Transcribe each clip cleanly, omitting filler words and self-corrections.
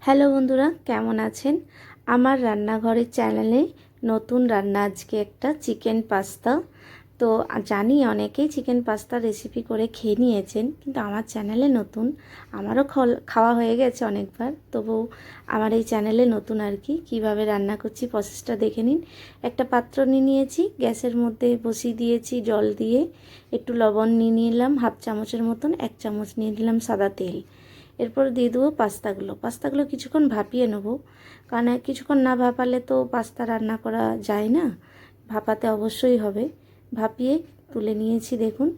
Hello বন্ধুরা, কেমন আছেন? আমার রান্নাঘরের চ্যানেলে নতুন রান্না আজকে একটা চিকেন পাস্তা। তো জানি অনেকেই চিকেন পাস্তা রেসিপি করে খেয়ে নিয়েছেন, কিন্তু আমার চ্যানেলে নতুন। আমারও খাওয়া হয়ে গেছে অনেকবার, তবু আমার এই চ্যানেলে নতুন আর কি। কীভাবে রান্না করছি প্রসেসটা দেখে নিন। একটা পাত্র নিয়ে নিয়েছি, গ্যাসের মধ্যে বসিয়ে দিয়েছি জল দিয়ে। একটু লবণ নিয়ে নিলাম হাফ চামচের মতন, 1 চামচ নিয়ে নিলাম সাদা তেল। এরপর দিয়ে দেবো পাস্তাগুলো কিছুক্ষণ ভাপিয়ে নেবো, কারণ কিছুক্ষণ না ভাপালে তো পাস্তা রান্না করা যায় না। ভাপাতে অবশ্যই হবে। ভাপিয়ে তুলে নিয়েছি, দেখুন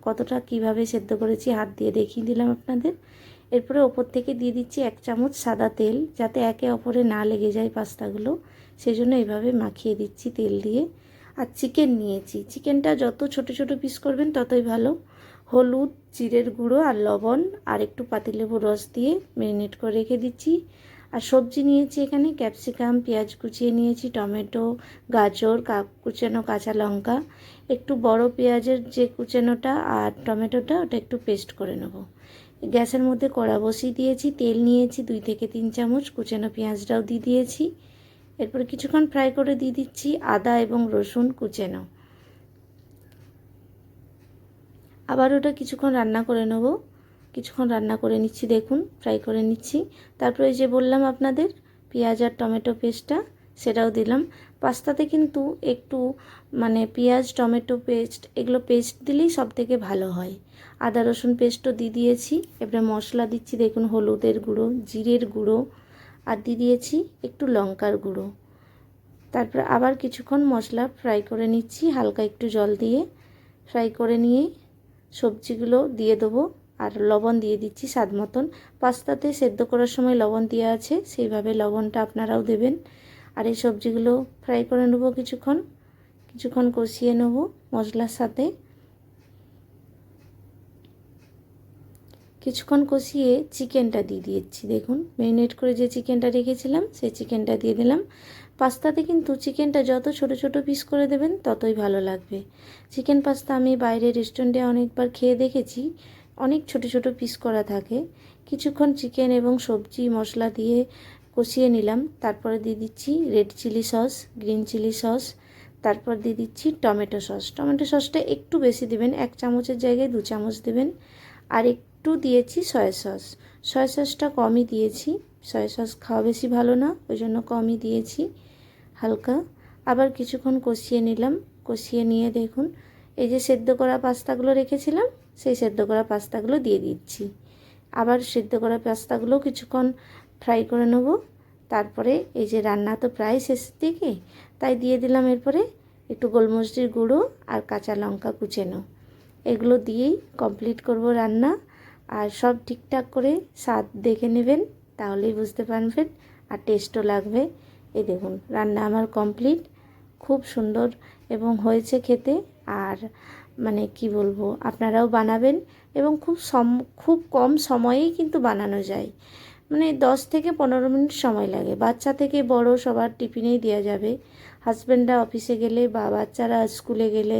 কতটা কীভাবে সেদ্ধ করেছি, হাত দিয়ে দেখিয়ে দিলাম আপনাদের। এরপরে ওপর থেকে দিয়ে দিচ্ছি 1 চামচ সাদা তেল, যাতে একে অপরে না লেগে যায় পাস্তাগুলো, সেই জন্য এইভাবে মাখিয়ে দিচ্ছি তেল দিয়ে। আর চিকেন নিয়েছি, চিকেনটা যত ছোট ছোট পিস করবেন ততই ভালো। হলুদ, জিরের গুঁড়ো আর লবণ আর একটু পাতিলেবুর রস দিয়ে ম্যারিনেট করে রেখে দিচ্ছি। আর সবজি নিয়েছি এখানে ক্যাপসিকাম, পেঁয়াজ কুচিয়ে নিয়েছি, টমেটো, গাজর, কুচানো কাঁচা লঙ্কা, একটু বড় পেঁয়াজের যে কুচানোটা আর টমেটোটা ওটা একটু পেস্ট করে নেব। গ্যাসের মধ্যে কড়া বসিয়ে দিয়েছি, তেল নিয়েছি 2 থেকে 3 চামচ, কুচানো পেঁয়াজটাও দিয়ে দিয়েছি। এরপর কিছুক্ষণ ফ্রাই করে দিয়ে দিচ্ছি আদা এবং রসুন কুচানো। আবার ওটা কিছুক্ষণ রান্না করে নেব। কিছুক্ষণ রান্না করে নিচ্ছি, দেখুন ফ্রাই করে নিচ্ছি। তারপরে যে বললাম আপনাদের পেঁয়াজ আর টমেটো পেস্টটা, সেটাও দিলাম। পাস্তাতে কিন্তু একটু পেঁয়াজ টমেটো পেস্ট এগুলো পেস্ট দিলেই সব থেকে ভালো হয়। আদা রসুন পেস্টও দিয়ে দিয়েছি। এবারে মশলা দিচ্ছি, দেখুন হলুদের গুঁড়ো, জিরের গুঁড়ো আর দিয়ে দিয়েছি একটু লঙ্কার গুঁড়ো। তারপরে আবার কিছুক্ষণ মশলা ফ্রাই করে নিচ্ছি, হালকা একটু জল দিয়ে ফ্রাই করে নিয়ে সবজিগুলো দিয়ে দেবো। আর লবণ দিয়ে দিচ্ছি স্বাদ মতন। পাস্তাতে সেদ্ধ করার সময় লবণ দেওয়া আছে, সেইভাবে লবণটা আপনারাও দেবেন। আর এই সবজিগুলো ফ্রাই করে নেবো, কিছুক্ষণ কষিয়ে নেব মশলার সাথে। কিছুক্ষণ কষিয়ে চিকেনটা দিয়ে দিচ্ছি, দেখুন ম্যারিনেট করে যে চিকেনটা রেখেছিলাম সেই চিকেনটা দিয়ে দিলাম। পাস্তাতে কিন্তু চিকেনটা যত ছোট ছোট পিস করে দেবেন ততই ভালো লাগবে। চিকেন পাস্তা আমি বাইরে রেস্টুরেন্টে অনেকবার খেয়ে দেখেছি, অনেক ছোট ছোট পিস করা থাকে। কিছুক্ষণ চিকেন এবং সবজি মশলা দিয়ে কষিয়ে নিলাম। তারপরে দিয়ে দিচ্ছি red chilli sauce, green chilli sauce, তারপর দিয়ে দিচ্ছি টমেটো সস। টমেটো সসটা একটু বেশি দেবেন, 1 চামচের জায়গায় 2 চামচ দেবেন। আর একটু দিয়েছি সয়া সস, সয়া সসটা কমই দিয়েছি, সয়া সস খাওয়া বেশি ভালো না, ওই জন্য কমই দিয়েছি হালকা। আবার কিছুক্ষণ কষিয়ে নিলাম। কষিয়ে নিয়ে দেখুন এই যে সেদ্ধ করা পাস্তাগুলো রেখেছিলাম, সেই সেদ্ধ করা পাস্তাগুলো দিয়ে দিচ্ছি। আবার সেদ্ধ করা পাস্তাগুলো কিছুক্ষণ ফ্রাই করে নেব। তারপরে এই যে রান্না তো প্রায় শেষের দিকে, তাই দিয়ে দিলাম এরপরে একটু গোলমরিচের গুঁড়ো আর কাঁচা লঙ্কা কুচানো। এগুলো দিয়েই কমপ্লিট করব রান্না। আর সব ঠিকঠাক করে স্বাদ দেখে নেবেন, তাহলেই বুঝতে পারবেন আর টেস্টও লাগবে। এই দেখুন রান্না আমার কমপ্লিট, খুব সুন্দর এবং হয়েছে খেতে। আর কি বলবো, আপনারাও বানাবেন এবং খুব কম সময়েই কিন্তু বানানো যায়। 10 থেকে 15 মিনিট সময় লাগে, বাচ্চা থেকে বড় সবার টিফিনেই দেওয়া যাবে। হাজব্যান্ডরা অফিসে গেলে বা বাচ্চারা স্কুলে গেলে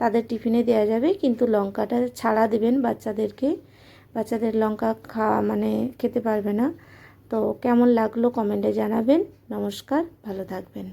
তাদের টিফিনে দেওয়া যাবে, কিন্তু লঙ্কাটা ছাড়া দেবেন বাচ্চাদেরকে। বাচ্চাদের লঙ্কা খাওয়া খেতে পারবে না। তো কেমন লাগলো কমেন্টে জানাবেন। নমস্কার, ভালো থাকবেন।